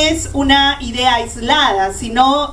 es una idea aislada, sino,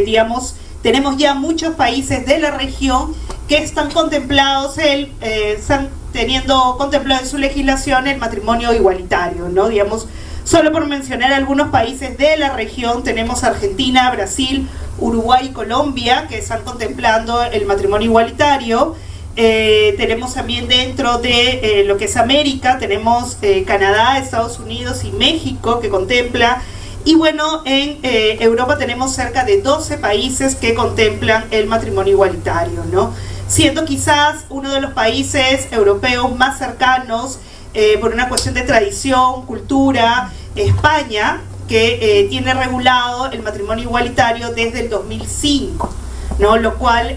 digamos, tenemos ya muchos países de la región que están contemplados, están teniendo contemplado en su legislación el matrimonio igualitario, ¿no? Digamos, solo por mencionar algunos países de la región, tenemos Argentina, Brasil, Uruguay y Colombia, que están contemplando el matrimonio igualitario. Tenemos también dentro de lo que es América, tenemos Canadá, Estados Unidos y México, que contempla. Y bueno, en Europa tenemos cerca de 12 países que contemplan el matrimonio igualitario, ¿no? Siendo quizás uno de los países europeos más cercanos, por una cuestión de tradición, cultura, España, que tiene regulado el matrimonio igualitario desde el 2005, ¿no? Lo cual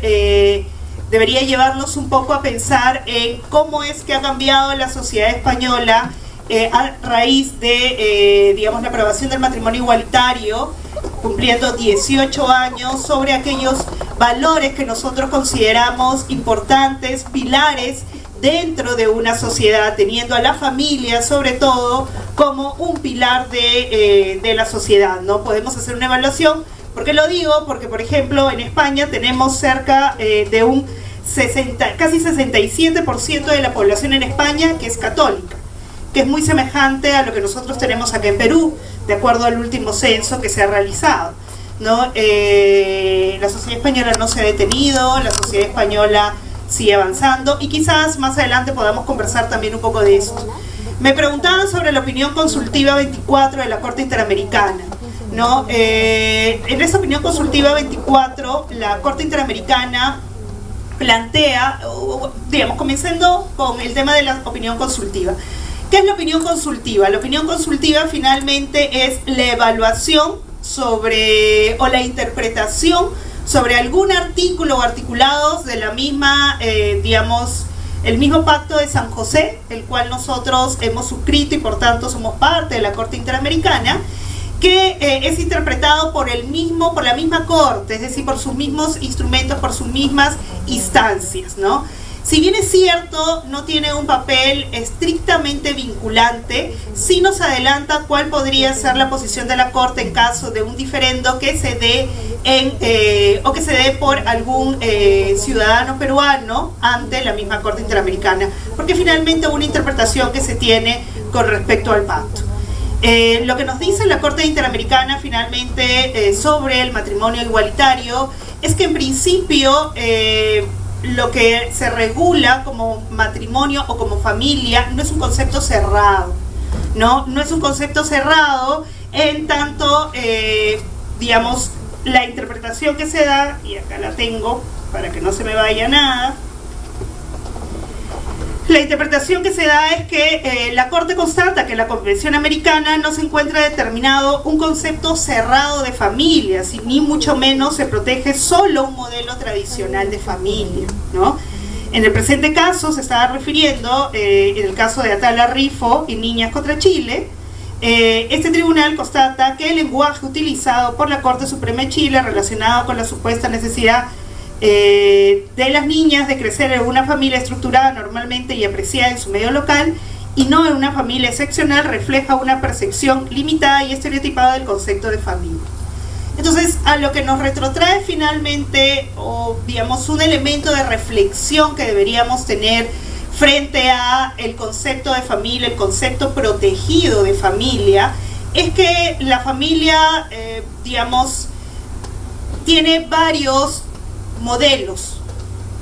debería llevarnos un poco a pensar en cómo es que ha cambiado la sociedad española a raíz de, digamos, la aprobación del matrimonio igualitario, cumpliendo 18 años, sobre aquellos valores que nosotros consideramos importantes, pilares dentro de una sociedad, teniendo a la familia sobre todo como un pilar de la sociedad, ¿no? Podemos hacer una evaluación. ¿Por qué lo digo? Porque, por ejemplo, en España tenemos cerca de un casi 67% de la población en España que es católica, que es muy semejante a lo que nosotros tenemos acá en Perú, de acuerdo al último censo que se ha realizado, ¿no? La sociedad española no se ha detenido, la sociedad española sigue avanzando, y quizás más adelante podamos conversar también un poco de eso. Me preguntaban sobre la opinión consultiva 24 de la Corte Interamericana, ¿no? En esa opinión consultiva 24, la Corte Interamericana plantea, digamos, comenzando con el tema de la opinión consultiva. ¿Qué es la opinión consultiva? La opinión consultiva finalmente es la evaluación sobre, o la interpretación sobre algún artículo o articulados de la misma, digamos, el mismo Pacto de San José, el cual nosotros hemos suscrito y por tanto somos parte de la Corte Interamericana, que es interpretado por la misma Corte, es decir, por sus mismos instrumentos, por sus mismas instancias, ¿no? Si bien es cierto, no tiene un papel estrictamente vinculante, sí nos adelanta cuál podría ser la posición de la Corte en caso de un diferendo que se dé o que se dé por algún ciudadano peruano ante la misma Corte Interamericana, porque finalmente una interpretación que se tiene con respecto al pacto. Lo que nos dice la Corte Interamericana finalmente sobre el matrimonio igualitario es que en principio lo que se regula como matrimonio o como familia no es un concepto cerrado, ¿no? No es un concepto cerrado en tanto, digamos, la interpretación que se da, y acá la tengo para que no se me vaya nada. La interpretación que se da es que la Corte constata que en la Convención Americana no se encuentra determinado un concepto cerrado de familia, ni mucho menos se protege solo un modelo tradicional de familia, ¿no? En el presente caso se estaba refiriendo, en el caso de Atala Rifo y Niñas contra Chile, este tribunal constata que el lenguaje utilizado por la Corte Suprema de Chile relacionado con la supuesta necesidad de las niñas de crecer en una familia estructurada normalmente y apreciada en su medio local y no en una familia excepcional refleja una percepción limitada y estereotipada del concepto de familia. Entonces, a lo que nos retrotrae finalmente, o digamos un elemento de reflexión que deberíamos tener frente a el concepto de familia, el concepto protegido de familia, es que la familia, digamos, tiene varios modelos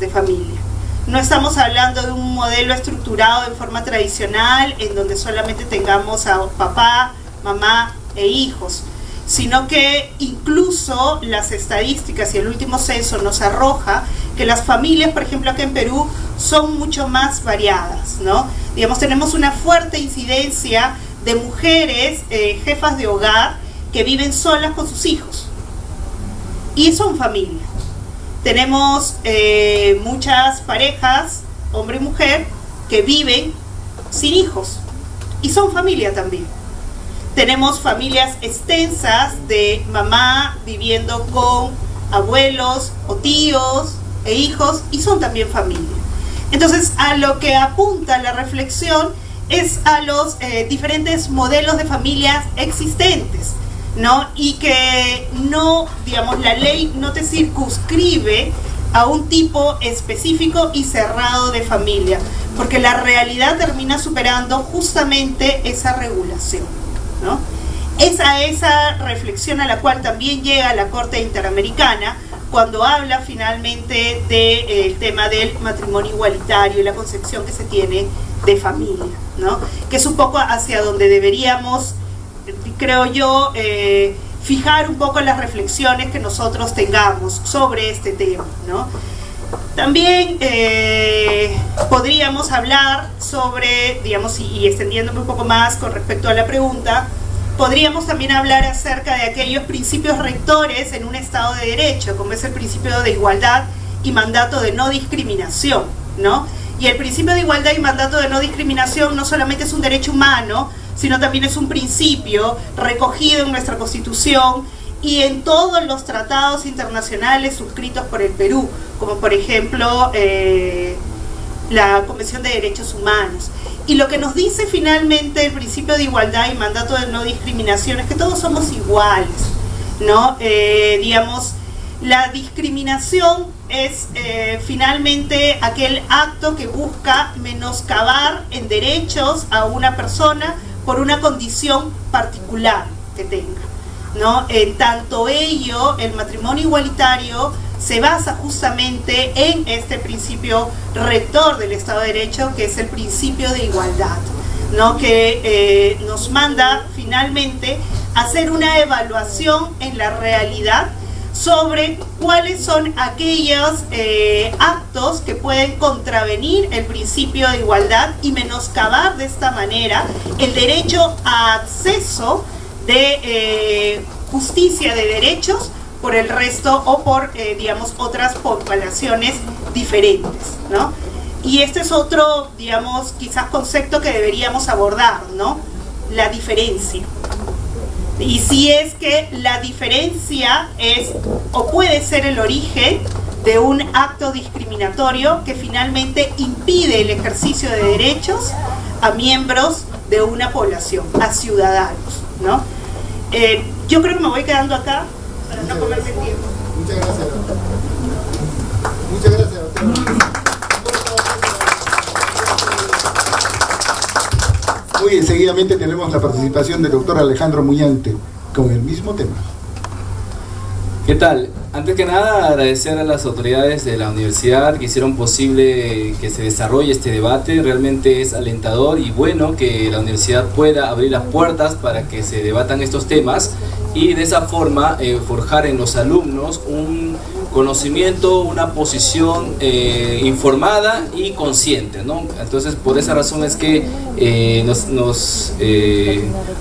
de familia. No estamos hablando de un modelo estructurado en forma tradicional en donde solamente tengamos a papá, mamá e hijos, sino que incluso las estadísticas y el último censo nos arroja que las familias, por ejemplo acá en Perú, son mucho más variadas, ¿no? Digamos, tenemos una fuerte incidencia de mujeres jefas de hogar que viven solas con sus hijos y son familias. Tenemos muchas parejas, hombre y mujer, que viven sin hijos y son familia también. Tenemos familias extensas de mamá viviendo con abuelos o tíos e hijos y son también familia. Entonces, a lo que apunta la reflexión es a los diferentes modelos de familias existentes, ¿no? Y que no, digamos, la ley no te circunscribe a un tipo específico y cerrado de familia, porque la realidad termina superando justamente esa regulación, ¿no? Esa reflexión a la cual también llega la Corte Interamericana cuando habla finalmente del tema del matrimonio igualitario y la concepción que se tiene de familia, ¿no? Que es un poco hacia donde deberíamos, creo yo, fijar un poco las reflexiones que nosotros tengamos sobre este tema, ¿no? También podríamos hablar sobre, digamos, y extendiéndome un poco más con respecto a la pregunta, podríamos también hablar acerca de aquellos principios rectores en un Estado de Derecho, como es el principio de igualdad y mandato de no discriminación, ¿no? Y el principio de igualdad y mandato de no discriminación no solamente es un derecho humano, sino también es un principio recogido en nuestra Constitución y en todos los tratados internacionales suscritos por el Perú, como por ejemplo la Convención de Derechos Humanos. Y lo que nos dice finalmente el principio de igualdad y mandato de no discriminación es que todos somos iguales, ¿no? Digamos, la discriminación es finalmente aquel acto que busca menoscabar en derechos a una persona por una condición particular que tenga, ¿no? En tanto ello, el matrimonio igualitario se basa justamente en este principio rector del Estado de Derecho, que es el principio de igualdad, ¿no? Que nos manda finalmente a hacer una evaluación en la realidad sobre cuáles son aquellos actos que pueden contravenir el principio de igualdad y menoscabar de esta manera el derecho a acceso de justicia de derechos por el resto o por, digamos, otras poblaciones diferentes, ¿no? Y este es otro, digamos, quizás concepto que deberíamos abordar, ¿no? La diferencia. Y si es que la diferencia es o puede ser el origen de un acto discriminatorio que finalmente impide el ejercicio de derechos a miembros de una población, a ciudadanos, ¿no? Yo creo que me voy quedando acá para no comerme el tiempo. Muchas gracias. Muchas gracias, doctora. Muy bien, seguidamente tenemos la participación del doctor Alejandro Muñante con el mismo tema. ¿Qué tal? Antes que nada, agradecer a las autoridades de la universidad que hicieron posible que se desarrolle este debate. Realmente es alentador y bueno que la universidad pueda abrir las puertas para que se debatan estos temas y de esa forma forjar en los alumnos un conocimiento, una posición informada y consciente, ¿no? Entonces, por esa razón es que a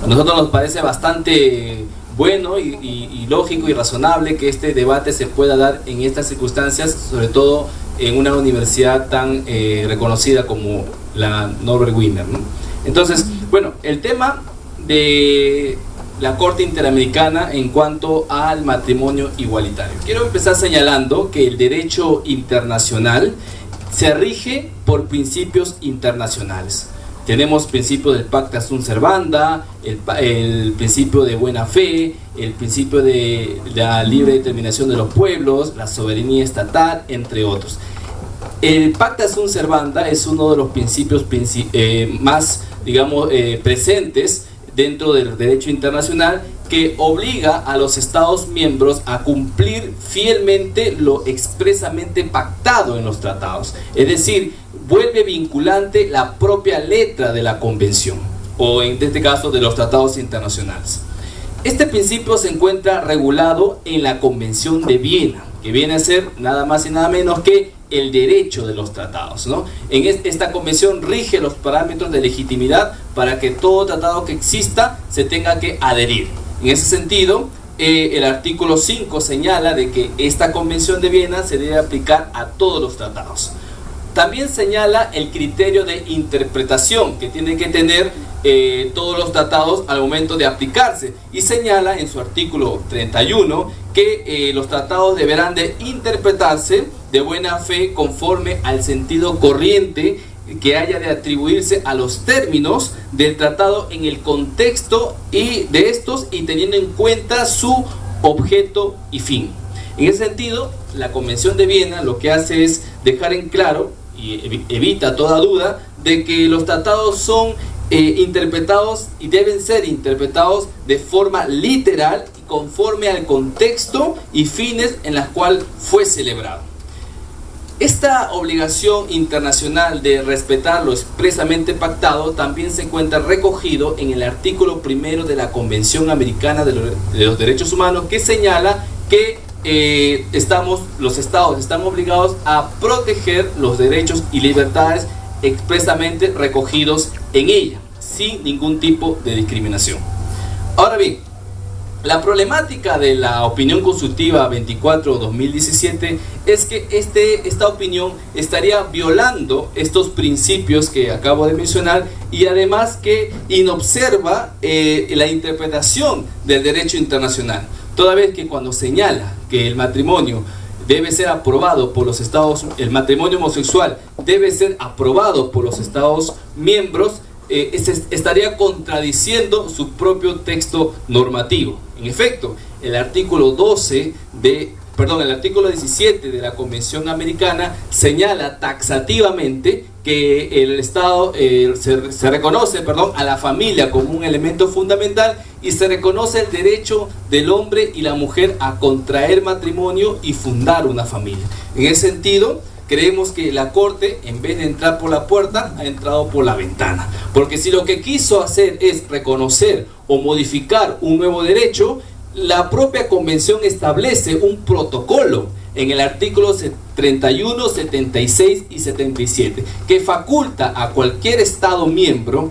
nosotros nos parece bastante bueno y lógico y razonable que este debate se pueda dar en estas circunstancias, sobre todo en una universidad tan reconocida como la Norbert Wiener, ¿no? Entonces, bueno, el tema de la Corte Interamericana en cuanto al matrimonio igualitario. Quiero empezar señalando que el derecho internacional se rige por principios internacionales. Tenemos principios del Pacta Sunt Servanda, el principio de buena fe, el principio de la libre determinación de los pueblos, la soberanía estatal, entre otros. El Pacta Sunt Servanda es uno de los principios más, digamos, presentes dentro del derecho internacional, que obliga a los Estados miembros a cumplir fielmente lo expresamente pactado en los tratados. Es decir, vuelve vinculante la propia letra de la convención, o en este caso de los tratados internacionales. Este principio se encuentra regulado en la Convención de Viena, que viene a ser nada más y nada menos que el derecho de los tratados, ¿no? En esta convención rige los parámetros de legitimidad para que todo tratado que exista se tenga que adherir. En ese sentido, el artículo 5 señala de que esta Convención de Viena se debe aplicar a todos los tratados. También señala el criterio de interpretación que tienen que tener todos los tratados al momento de aplicarse, y señala en su artículo 31 que los tratados deberán de interpretarse de buena fe conforme al sentido corriente que haya de atribuirse a los términos del tratado en el contexto y de estos y teniendo en cuenta su objeto y fin. En ese sentido, la Convención de Viena lo que hace es dejar en claro y evita toda duda de que los tratados son interpretados y deben ser interpretados de forma literal y conforme al contexto y fines en los cuales fue celebrado. Esta obligación internacional de respetar lo expresamente pactado también se encuentra recogido en el artículo 1 de la Convención Americana de los Derechos Humanos, que señala que los estados están obligados a proteger los derechos y libertades expresamente recogidos en ella, sin ningún tipo de discriminación. Ahora bien, la problemática de la opinión consultiva 24/2017 es que esta opinión estaría violando estos principios que acabo de mencionar y además que inobserva la interpretación del derecho internacional, toda vez que cuando señala que el matrimonio debe ser aprobado por los estados, el matrimonio homosexual debe ser aprobado por los estados miembros, estaría contradiciendo su propio texto normativo. En efecto, el artículo 17 de la Convención Americana señala taxativamente que el Estado se reconoce a la familia como un elemento fundamental y se reconoce el derecho del hombre y la mujer a contraer matrimonio y fundar una familia. En ese sentido, creemos que la Corte, en vez de entrar por la puerta, ha entrado por la ventana. Porque si lo que quiso hacer es reconocer o modificar un nuevo derecho, la propia Convención establece un protocolo en el artículo 31, 76 y 77, que faculta a cualquier Estado miembro,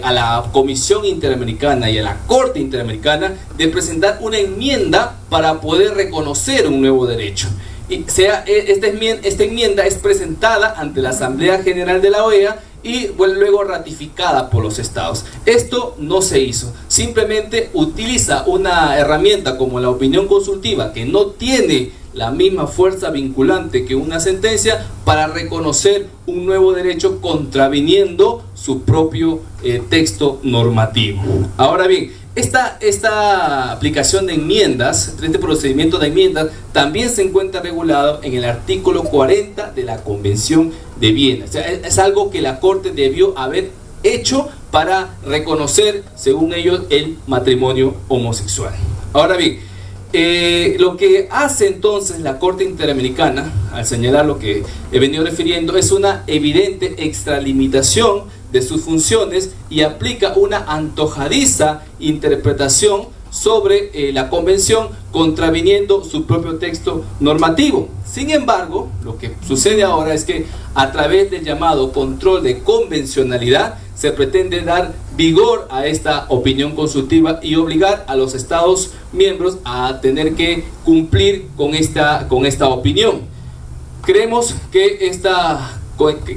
a la Comisión Interamericana y a la Corte Interamericana, de presentar una enmienda para poder reconocer un nuevo derecho. Esta enmienda es presentada ante la Asamblea General de la OEA y luego ratificada por los estados. Esto no se hizo, simplemente utiliza una herramienta como la opinión consultiva, que no tiene la misma fuerza vinculante que una sentencia, para reconocer un nuevo derecho contraviniendo su propio texto normativo. Ahora bien, esta aplicación de enmiendas, este procedimiento de enmiendas, también se encuentra regulado en el artículo 40 de la Convención de Viena. O sea, es algo que la Corte debió haber hecho para reconocer, según ellos, el matrimonio homosexual. Ahora bien, lo que hace entonces la Corte Interamericana, al señalar lo que he venido refiriendo, es una evidente extralimitación de sus funciones y aplica una antojadiza interpretación sobre la Convención, contraviniendo su propio texto normativo. Sin embargo, lo que sucede ahora es que a través del llamado control de convencionalidad se pretende dar vigor a esta opinión consultiva y obligar a los Estados miembros a tener que cumplir con esta opinión. Creemos que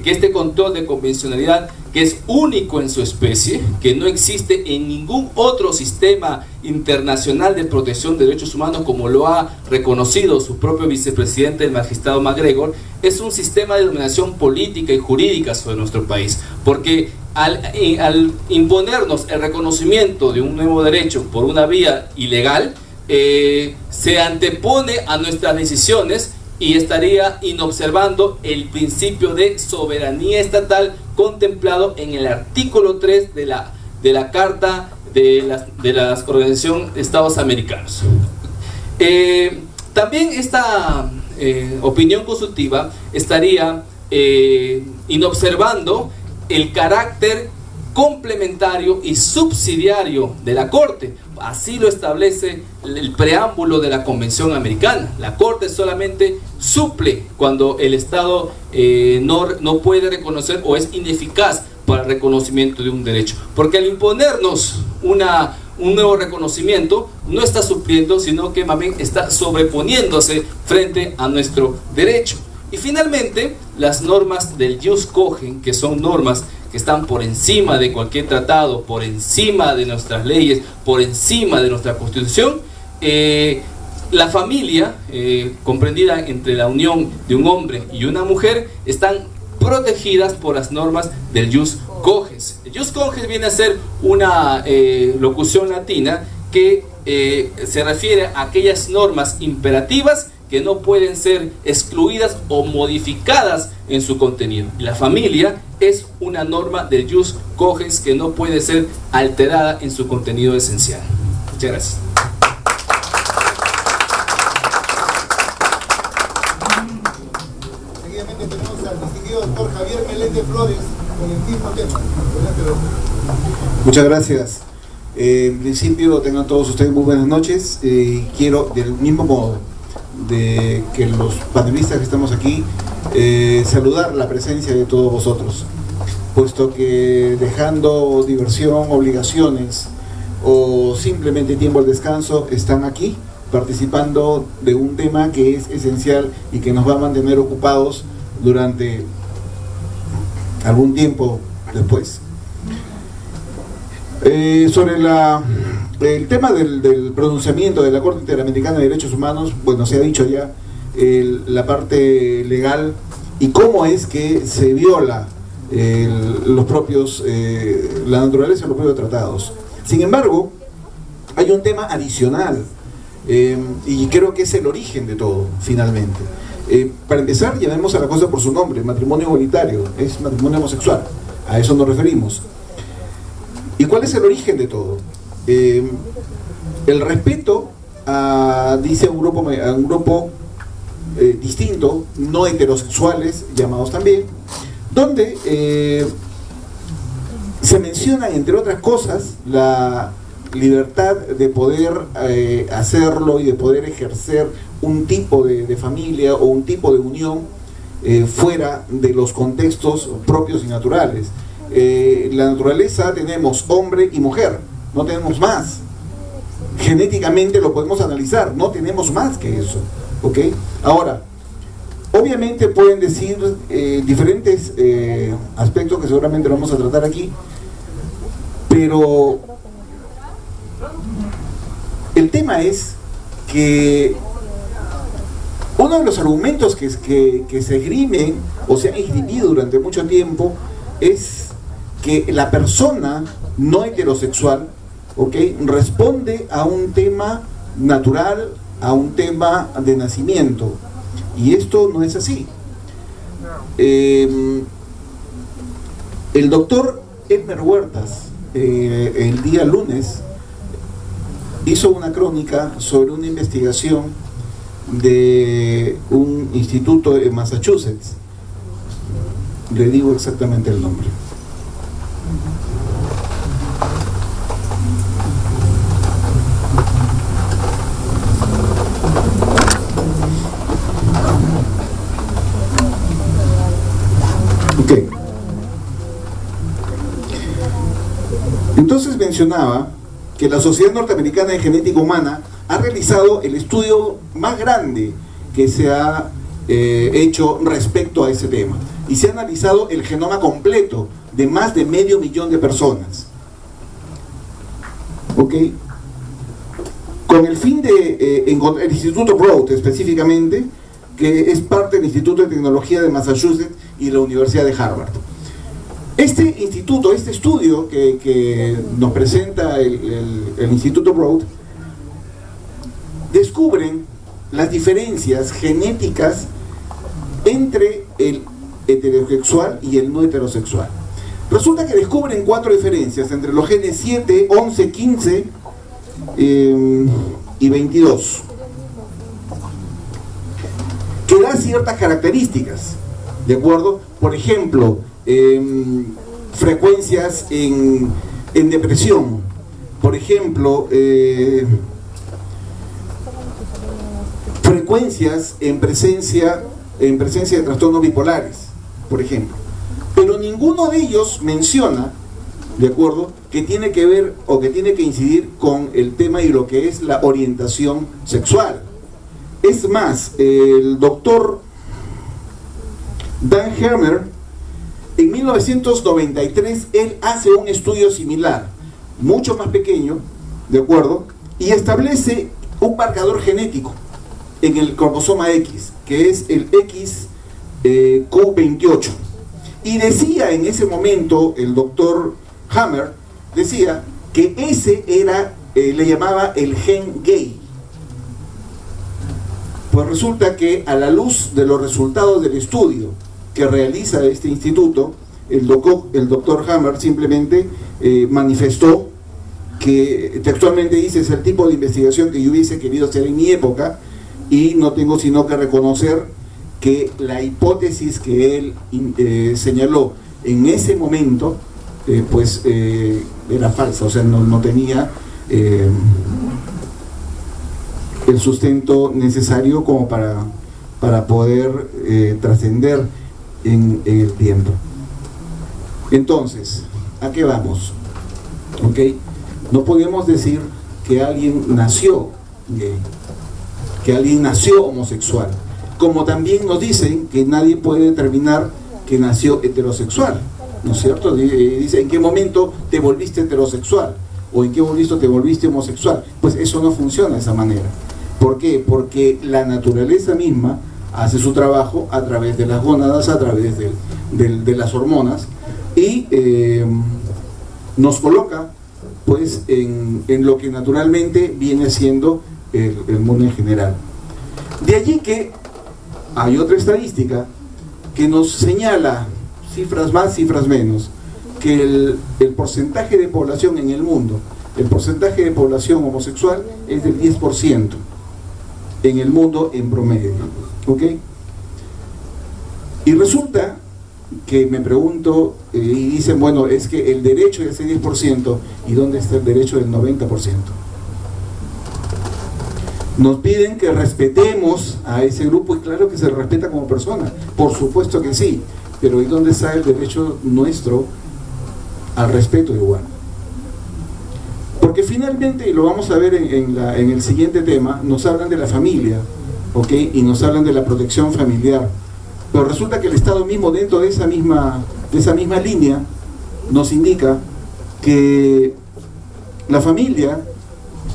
este control de convencionalidad, que es único en su especie, que no existe en ningún otro sistema internacional de protección de derechos humanos, como lo ha reconocido su propio vicepresidente, el magistrado McGregor, es un sistema de dominación política y jurídica sobre nuestro país, porque al imponernos el reconocimiento de un nuevo derecho por una vía ilegal, se antepone a nuestras decisiones y estaría inobservando el principio de soberanía estatal contemplado en el artículo 3 de la Carta de la Organización de Estados Americanos. También esta opinión consultiva estaría inobservando el carácter complementario y subsidiario de la Corte. Así lo establece el preámbulo de la Convención Americana. La Corte solamente suple cuando el Estado no puede reconocer o es ineficaz para el reconocimiento de un derecho. Porque al imponernos un nuevo reconocimiento, no está supliendo, sino que más bien está sobreponiéndose frente a nuestro derecho. Y finalmente, las normas del jus cogens, que son normas que están por encima de cualquier tratado, por encima de nuestras leyes, por encima de nuestra Constitución. La familia, comprendida entre la unión de un hombre y una mujer, están protegidas por las normas del jus cogens. El jus cogens viene a ser una locución latina que se refiere a aquellas normas imperativas que no pueden ser excluidas o modificadas en su contenido. La familia es una norma del jus cogens que no puede ser alterada en su contenido esencial. Muchas gracias. Seguidamente tenemos al distinguido doctor Javier Meléndez Flores con el mismo tema. Muchas gracias. En principio, tengan todos ustedes muy buenas noches. Quiero, del mismo modo de que los panelistas que estamos aquí, saludar la presencia de todos vosotros, puesto que dejando diversión, obligaciones o simplemente tiempo al descanso, están aquí participando de un tema que es esencial y que nos va a mantener ocupados durante algún tiempo después. Sobre el tema del pronunciamiento de la Corte Interamericana de Derechos Humanos, bueno, se ha dicho ya la parte legal y cómo es que se viola la naturaleza de los propios tratados. Sin embargo, hay un tema adicional y creo que es el origen de todo, finalmente. Para empezar, llamemos a la cosa por su nombre: matrimonio igualitario, es matrimonio homosexual, a eso nos referimos. ¿Y cuál es el origen de todo? El respeto dice a un grupo distinto, no heterosexuales, llamados también, donde se menciona, entre otras cosas, la libertad de poder hacerlo y de poder ejercer un tipo de familia o un tipo de unión fuera de los contextos propios y naturales. La naturaleza tenemos hombre y mujer, no tenemos más. Genéticamente lo podemos analizar, no tenemos más que eso, ¿ok? Ahora, obviamente pueden decir diferentes aspectos que seguramente vamos a tratar aquí, pero el tema es que uno de los argumentos que se esgrimen o se han esgrimido durante mucho tiempo es que la persona no heterosexual, ¿ok?, responde a un tema natural, a un tema de nacimiento, y esto no es así. El doctor Elmer Huertas el día lunes hizo una crónica sobre una investigación de un instituto en Massachusetts. Le digo exactamente el nombre. Ok. Entonces mencionaba que la Sociedad Norteamericana de Genética Humana ha realizado el estudio más grande que se ha hecho respecto a ese tema, y se ha analizado el genoma completo de más de 500.000 de personas, ¿ok?, con el fin de encontrar el Instituto Broad específicamente, que es parte del Instituto de Tecnología de Massachusetts y la Universidad de Harvard. Este instituto, este estudio que nos presenta el Instituto Broad, descubren las diferencias genéticas entre el heterosexual y el no heterosexual. Resulta que descubren 4 diferencias entre los genes 7, 11, 15 y 22, que da ciertas características, ¿de acuerdo? Por ejemplo, frecuencias en depresión, por ejemplo, frecuencias en presencia de trastornos bipolares, por ejemplo. Pero ninguno de ellos menciona, ¿de acuerdo?, que tiene que ver o que tiene que incidir con el tema y lo que es la orientación sexual. Es más, el doctor Dan Hermer, en 1993, él hace un estudio similar, mucho más pequeño, ¿de acuerdo?, y establece un marcador genético en el cromosoma X, que es el XQ28, Y decía en ese momento el doctor Hammer, decía que ese era, le llamaba el gen gay. Pues resulta que a la luz de los resultados del estudio que realiza este instituto, el doctor Hammer simplemente manifestó que textualmente dice: es el tipo de investigación que yo hubiese querido hacer en mi época, y no tengo sino que reconocer que la hipótesis que él señaló en ese momento pues era falsa, o sea, no tenía el sustento necesario como para poder trascender en el tiempo. Entonces, ¿a qué vamos? ¿Ok? No podemos decir que alguien nació gay, que alguien nació homosexual, como también nos dicen que nadie puede determinar que nació heterosexual, ¿no es cierto? Dice: ¿en qué momento te volviste heterosexual? ¿O en qué momento te volviste homosexual? Pues eso no funciona de esa manera. ¿Por qué? Porque la naturaleza misma hace su trabajo a través de las gónadas, a través de las hormonas, y nos coloca pues en lo que naturalmente viene siendo el mundo en general. De allí que hay otra estadística que nos señala, cifras más, cifras menos, que el porcentaje de población en el mundo, el porcentaje de población homosexual es del 10% en el mundo en promedio, ¿ok? Y resulta que me pregunto, y dicen: bueno, es que el derecho es ese 10%, ¿y dónde está el derecho del 90%? Nos piden que respetemos a ese grupo, y claro que se respeta como persona, por supuesto que sí, pero ¿y dónde está el derecho nuestro al respeto igual? Porque finalmente, y lo vamos a ver en el siguiente tema, nos hablan de la familia, ¿ok? Y nos hablan de la protección familiar. Pero resulta que el Estado mismo, dentro de esa misma línea, nos indica que la familia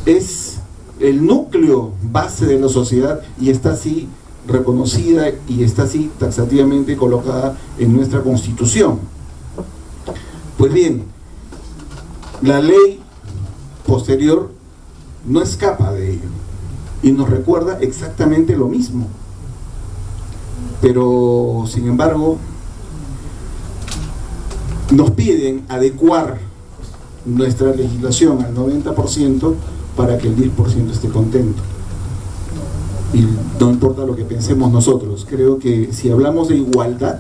es el núcleo base de la sociedad, y está así reconocida y está así taxativamente colocada en nuestra Constitución. Pues bien, la ley posterior no escapa de ello y nos recuerda exactamente lo mismo. Pero, sin embargo, nos piden adecuar nuestra legislación al 90% para que el 10% esté contento. Y no importa lo que pensemos nosotros, creo que si hablamos de igualdad,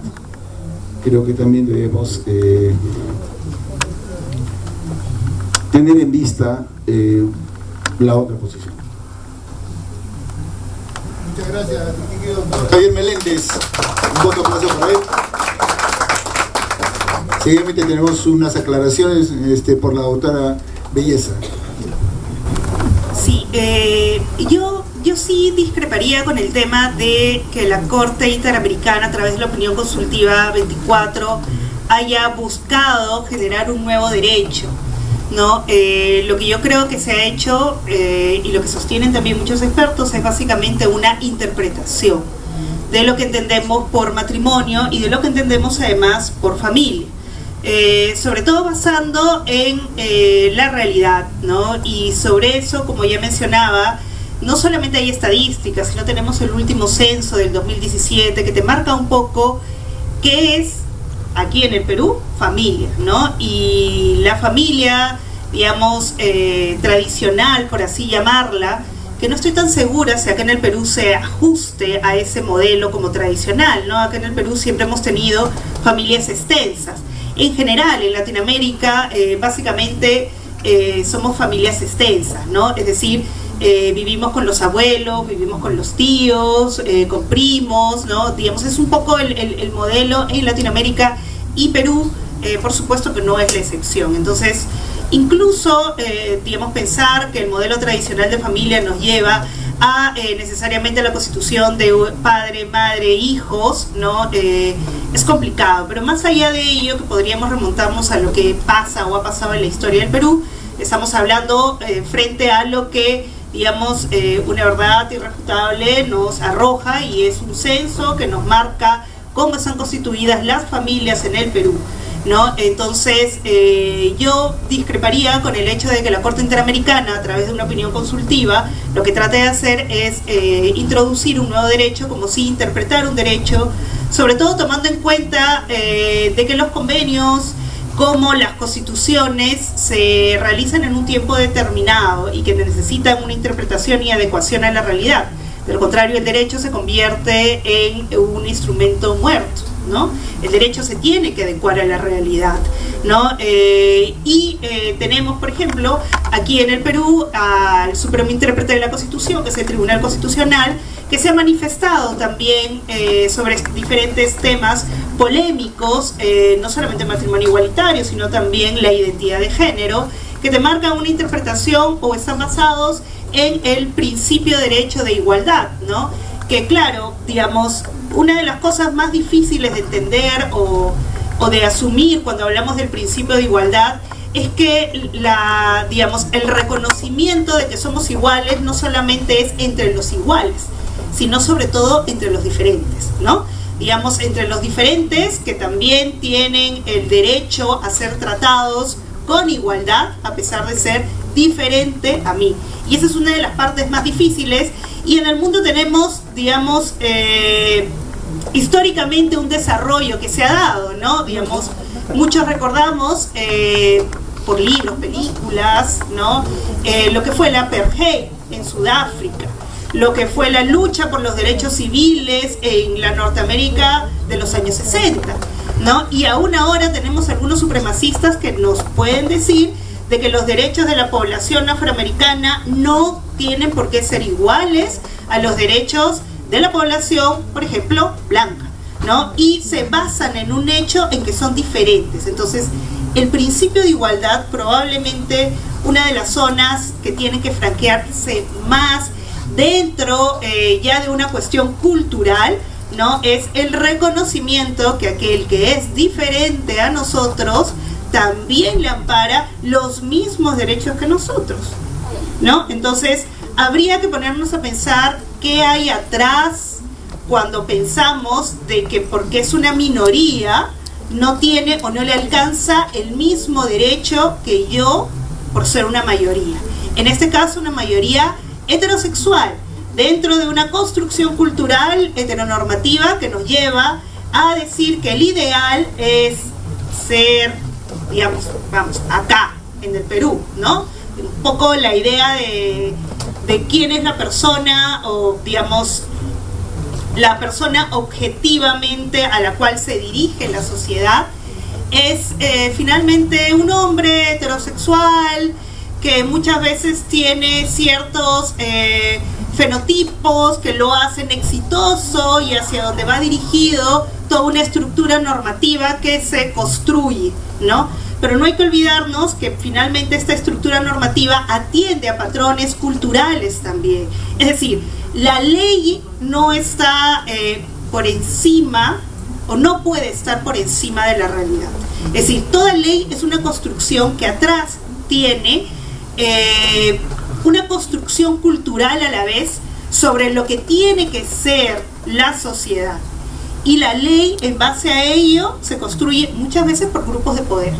creo que también debemos tener en vista la otra posición. Muchas gracias, Javier Meléndez. Un voto de aplauso para él. Seguidamente tenemos unas aclaraciones por la doctora Belleza. Sí, yo sí discreparía con el tema de que la Corte Interamericana, a través de la opinión consultiva 24, haya buscado generar un nuevo derecho, ¿no? Lo que yo creo que se ha hecho, y lo que sostienen también muchos expertos, es básicamente una interpretación de lo que entendemos por matrimonio y de lo que entendemos además por familia. Sobre todo basando en la realidad, ¿no? Y sobre eso, como ya mencionaba, no solamente hay estadísticas, sino tenemos el último censo del 2017 que te marca un poco qué es aquí en el Perú familia, ¿no? Y la familia, digamos, tradicional, por así llamarla, que no estoy tan segura si acá en el Perú se ajuste a ese modelo como tradicional, ¿no? Acá en el Perú siempre hemos tenido familias extensas. En general, en Latinoamérica, básicamente somos familias extensas, ¿no? Es decir, vivimos con los abuelos, vivimos con los tíos, con primos, ¿no? Digamos, es un poco el modelo en Latinoamérica, y Perú, por supuesto que no es la excepción. Entonces, incluso, digamos, pensar que el modelo tradicional de familia nos lleva a necesariamente la constitución de padre, madre, hijos, ¿no? Es complicado, pero más allá de ello, que podríamos remontarnos a lo que pasa o ha pasado en la historia del Perú, estamos hablando frente a lo que, digamos, una verdad irrefutable nos arroja, y es un censo que nos marca cómo están constituidas las familias en el Perú, ¿no? Entonces, yo discreparía con el hecho de que la Corte Interamericana, a través de una opinión consultiva, lo que trata de hacer es introducir un nuevo derecho, como si interpretar un derecho, sobre todo tomando en cuenta de que los convenios, como las constituciones, se realizan en un tiempo determinado y que necesitan una interpretación y adecuación a la realidad. De lo contrario, el derecho se convierte en un instrumento muerto, ¿no? El derecho se tiene que adecuar a la realidad, ¿no? Tenemos, por ejemplo, aquí en el Perú, al Supremo Intérprete de la Constitución, que es el Tribunal Constitucional, que se ha manifestado también sobre diferentes temas polémicos, no solamente el matrimonio igualitario, sino también la identidad de género, que te marcan una interpretación o están basados en el principio de derecho de igualdad, ¿no? Que claro, digamos, una de las cosas más difíciles de entender o de asumir cuando hablamos del principio de igualdad es que el reconocimiento de que somos iguales no solamente es entre los iguales, sino sobre todo entre los diferentes, ¿no? Digamos, entre los diferentes que también tienen el derecho a ser tratados con igualdad a pesar de ser diferente a mí. Y esa es una de las partes más difíciles, y en el mundo tenemos, digamos, históricamente un desarrollo que se ha dado, ¿no? Digamos, muchos recordamos por libros, películas, ¿no? Lo que fue la apartheid en Sudáfrica, lo que fue la lucha por los derechos civiles en la Norteamérica de los años 60, ¿no? Y aún ahora tenemos algunos supremacistas que nos pueden decir de que los derechos de la población afroamericana no tienen por qué ser iguales a los derechos de la población, por ejemplo, blanca, ¿no? Y se basan en un hecho en que son diferentes. Entonces, el principio de igualdad, probablemente una de las zonas que tienen que franquearse más dentro ya de una cuestión cultural, ¿no? Es el reconocimiento que aquel que es diferente a nosotros también le ampara los mismos derechos que nosotros, ¿no? Entonces, habría que ponernos a pensar qué hay atrás cuando pensamos de que porque es una minoría no tiene o no le alcanza el mismo derecho que yo por ser una mayoría. En este caso, una mayoría heterosexual, dentro de una construcción cultural heteronormativa que nos lleva a decir que el ideal es ser, digamos, vamos, acá, en el Perú, ¿no? Un poco la idea de quién es la persona, o digamos, la persona objetivamente a la cual se dirige la sociedad, es finalmente un hombre heterosexual que muchas veces tiene ciertos fenotipos que lo hacen exitoso y hacia donde va dirigido toda una estructura normativa que se construye, ¿no? Pero no hay que olvidarnos que finalmente esta estructura normativa atiende a patrones culturales también. Es decir, la ley no está por encima, o no puede estar por encima de la realidad. Es decir, toda ley es una construcción que atrás tiene una construcción cultural a la vez sobre lo que tiene que ser la sociedad. Y la ley, en base a ello, se construye muchas veces por grupos de poder.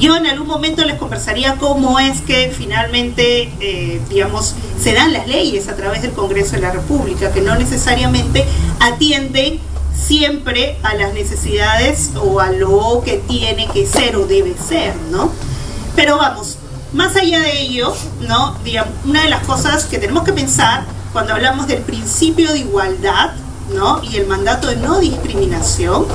Yo en algún momento les conversaría cómo es que finalmente, digamos, se dan las leyes a través del Congreso de la República, que no necesariamente atienden siempre a las necesidades o a lo que tiene que ser o debe ser, ¿no? Pero vamos, más allá de ello, ¿no? Digamos, una de las cosas que tenemos que pensar cuando hablamos del principio de igualdad, ¿no? Y el mandato de no discriminación,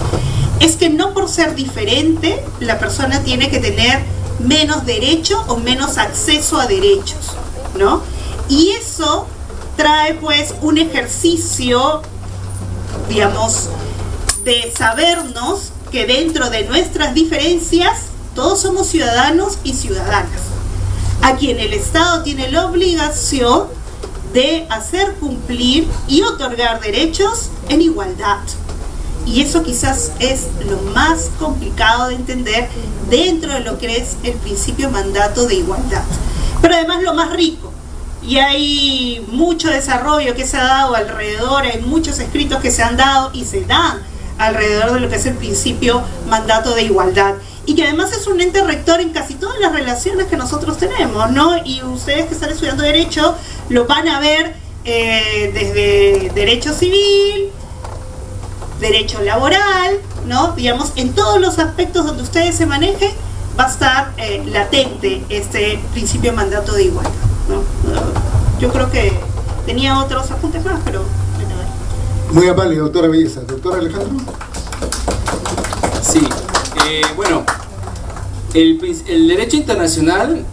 es que no por ser diferente la persona tiene que tener menos derecho o menos acceso a derechos, ¿no? Y eso trae pues un ejercicio, digamos, de sabernos que dentro de nuestras diferencias todos somos ciudadanos y ciudadanas, a quien el Estado tiene la obligación de hacer cumplir y otorgar derechos en igualdad. Y eso quizás es lo más complicado de entender dentro de lo que es el principio mandato de igualdad. Pero además lo más rico, y hay mucho desarrollo que se ha dado alrededor, hay muchos escritos que se han dado y se dan alrededor de lo que es el principio mandato de igualdad, y que además es un ente rector en casi todas las relaciones que nosotros tenemos, ¿no? Y ustedes que están estudiando Derecho lo van a ver desde Derecho Civil, Derecho Laboral, ¿no? Digamos, en todos los aspectos donde ustedes se manejen va a estar latente este principio mandato de igualdad, ¿no? Yo creo que tenía otros apuntes más, pero... Muy amable, doctora Belleza. Doctor Alejandro. Sí, bueno, el derecho internacional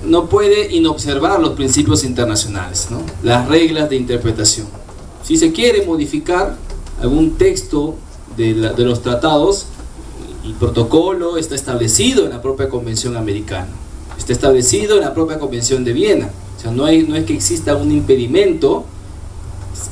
no puede inobservar los principios internacionales, ¿no? Las reglas de interpretación. Si se quiere modificar algún texto de los tratados, el protocolo está establecido en la propia Convención Americana, está establecido en la propia Convención de Viena. O sea, no es que exista un impedimento,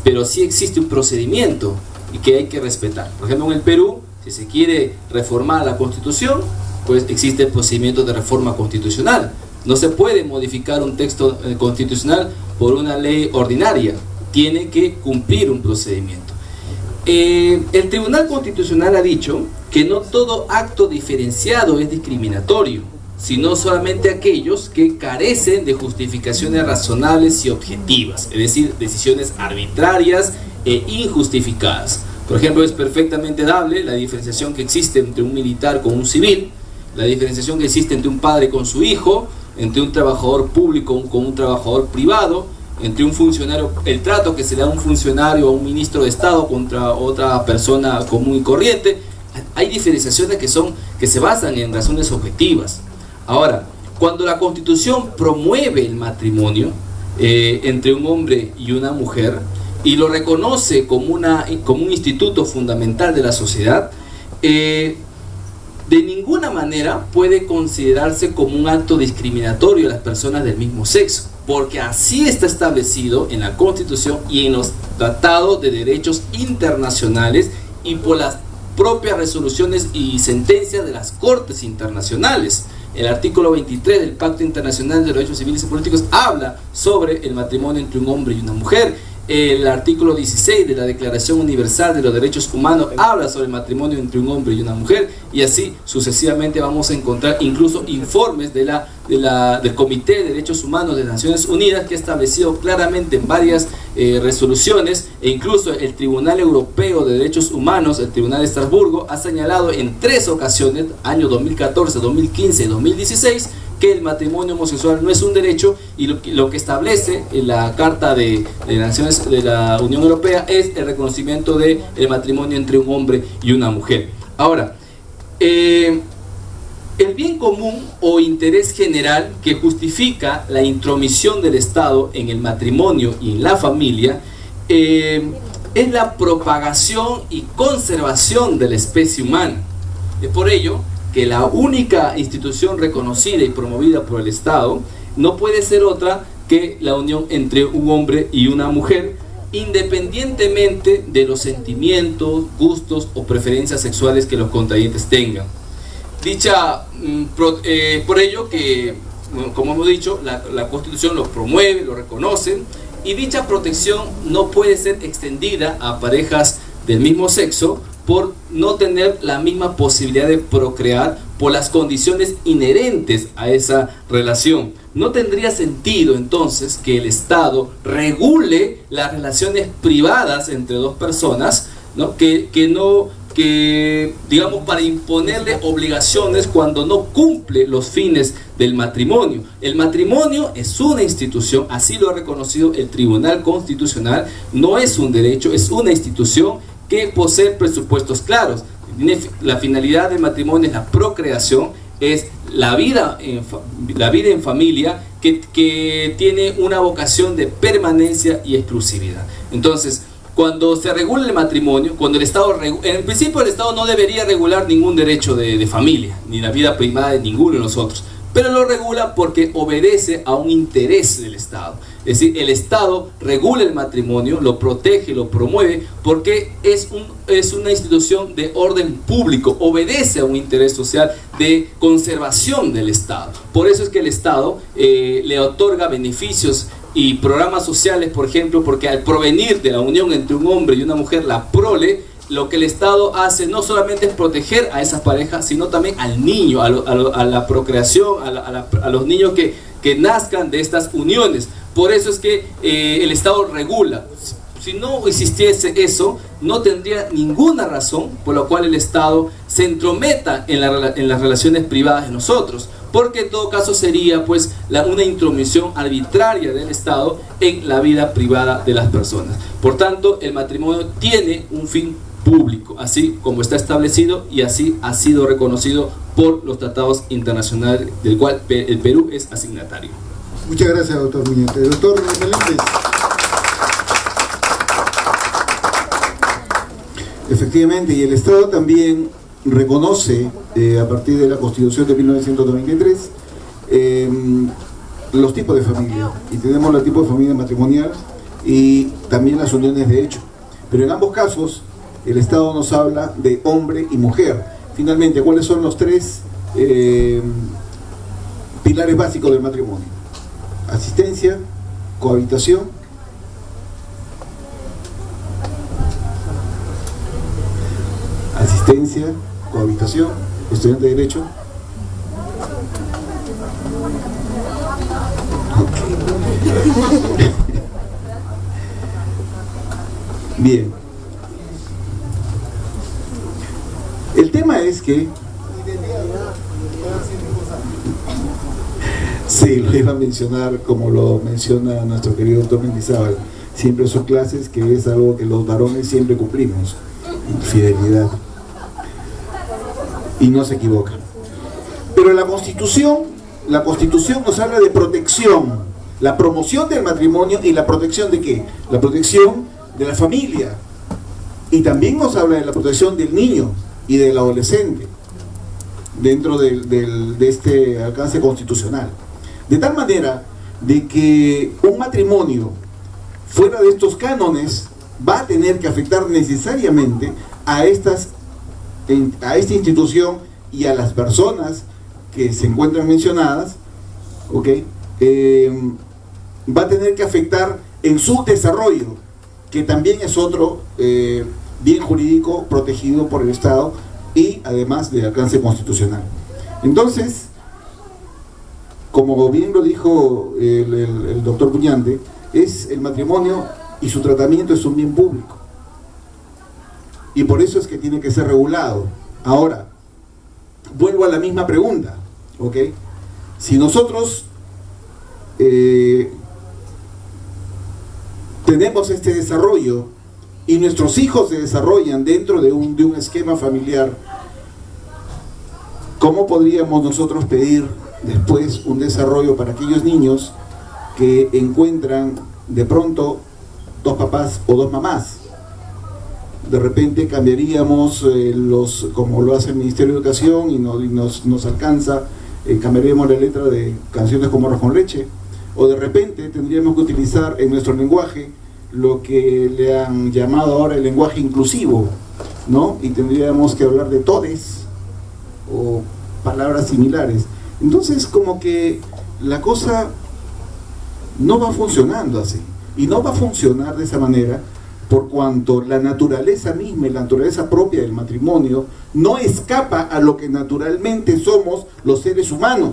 pero sí existe un procedimiento y que hay que respetar. Por ejemplo, en el Perú, si se quiere reformar la Constitución, pues existe el procedimiento de reforma constitucional. No se puede modificar un texto constitucional por una ley ordinaria, tiene que cumplir un procedimiento. El Tribunal Constitucional ha dicho que no todo acto diferenciado es discriminatorio, sino solamente aquellos que carecen de justificaciones razonables y objetivas, es decir, decisiones arbitrarias e injustificadas. Por ejemplo, es perfectamente dable la diferenciación que existe entre un militar con un civil, la diferenciación que existe entre un padre con su hijo, entre un trabajador público con un trabajador privado, entre un funcionario, el trato que se le da a un funcionario o a un ministro de Estado contra otra persona común y corriente. Hay diferenciaciones que se basan en razones objetivas. Ahora, cuando la Constitución promueve el matrimonio entre un hombre y una mujer y lo reconoce como un instituto fundamental de la sociedad, de ninguna manera puede considerarse como un acto discriminatorio a las personas del mismo sexo, porque así está establecido en la Constitución y en los tratados de derechos internacionales y por las propias resoluciones y sentencias de las Cortes Internacionales. El artículo 23 del Pacto Internacional de los Derechos Civiles y Políticos habla sobre el matrimonio entre un hombre y una mujer. El artículo 16 de la Declaración Universal de los Derechos Humanos habla sobre el matrimonio entre un hombre y una mujer, y así sucesivamente vamos a encontrar incluso informes del Comité de Derechos Humanos de Naciones Unidas, que ha establecido claramente en varias resoluciones, e incluso el Tribunal Europeo de Derechos Humanos, el Tribunal de Estrasburgo, ha señalado en 3 ocasiones, años 2014, 2015 y 2016, que el matrimonio homosexual no es un derecho, y lo que establece en la Carta de Naciones de la Unión Europea es el reconocimiento del matrimonio entre un hombre y una mujer. Ahora, el bien común o interés general que justifica la intromisión del Estado en el matrimonio y en la familia es la propagación y conservación de la especie humana. Es por ello que la única institución reconocida y promovida por el Estado no puede ser otra que la unión entre un hombre y una mujer, independientemente de los sentimientos, gustos o preferencias sexuales que los contrayentes tengan. Por ello que, como hemos dicho, la Constitución lo promueve, lo reconoce, y dicha protección no puede ser extendida a parejas del mismo sexo por no tener la misma posibilidad de procrear por las condiciones inherentes a esa relación. No tendría sentido entonces que el Estado regule las relaciones privadas entre dos personas, ¿no? que digamos, para imponerle obligaciones cuando no cumple los fines del matrimonio. El matrimonio es una institución, así lo ha reconocido el Tribunal Constitucional, no es un derecho, es una institución que posee presupuestos claros. La finalidad del matrimonio es la procreación, es la vida en familia, que tiene una vocación de permanencia y exclusividad. Entonces, cuando se regula el matrimonio, cuando el Estado en principio el Estado no debería regular ningún derecho de familia, ni la vida privada de ninguno de nosotros, pero lo regula porque obedece a un interés del Estado. Es decir, el Estado regula el matrimonio, lo protege, lo promueve, porque es una institución de orden público, obedece a un interés social de conservación del Estado. Por eso es que el Estado le otorga beneficios y programas sociales, por ejemplo, porque al provenir de la unión entre un hombre y una mujer, la prole, lo que el Estado hace no solamente es proteger a esas parejas, sino también al niño, a la procreación, a los niños que nazcan de estas uniones. Por eso es que el Estado regula. Si no existiese eso, no tendría ninguna razón por la cual el Estado se entrometa en las relaciones privadas de nosotros, porque en todo caso sería pues una intromisión arbitraria del Estado en la vida privada de las personas. Por tanto, el matrimonio tiene un fin público, así como está establecido y así ha sido reconocido por los tratados internacionales del cual el Perú es asignatario. Muchas gracias, doctor Muñante. Doctor Meléndez. Efectivamente, y el Estado también reconoce, a partir de la Constitución de 1993, los tipos de familia. Y tenemos los tipos de familia matrimonial y también las uniones de hecho. Pero en ambos casos, el Estado nos habla de hombre y mujer. Finalmente, ¿cuáles son los tres pilares básicos del matrimonio? Asistencia, cohabitación. Asistencia, cohabitación, estudiante de Derecho. Okay. Bien. El tema es que... Sí, lo iba a mencionar como lo menciona nuestro querido doctor Mendizábal, siempre en sus clases, que es algo que los varones siempre cumplimos, fidelidad, y no se equivocan. Pero la Constitución nos habla de protección, la promoción del matrimonio y la protección de ¿qué? La protección de la familia, y también nos habla de la protección del niño y del adolescente dentro de este alcance constitucional, de tal manera de que un matrimonio fuera de estos cánones va a tener que afectar necesariamente a esta institución y a las personas que se encuentran mencionadas, ¿ok? Va a tener que afectar en su desarrollo, que también es otro bien jurídico protegido por el Estado y además de alcance constitucional. Entonces, como bien lo dijo el doctor Muñante, es el matrimonio y su tratamiento es un bien público. Y por eso es que tiene que ser regulado. Ahora, vuelvo a la misma pregunta, ¿ok? Si nosotros tenemos este desarrollo y nuestros hijos se desarrollan dentro de un esquema familiar, ¿cómo podríamos nosotros pedir después un desarrollo para aquellos niños que encuentran de pronto dos papás o dos mamás? De repente cambiaríamos como lo hace el Ministerio de Educación y nos alcanza, cambiaríamos la letra de canciones como Arroz con Leche, o de repente tendríamos que utilizar en nuestro lenguaje lo que le han llamado ahora el lenguaje inclusivo, ¿no? Y tendríamos que hablar de todes o palabras similares. Entonces, como que la cosa no va funcionando así, y no va a funcionar de esa manera por cuanto la naturaleza misma y la naturaleza propia del matrimonio no escapa a lo que naturalmente somos los seres humanos.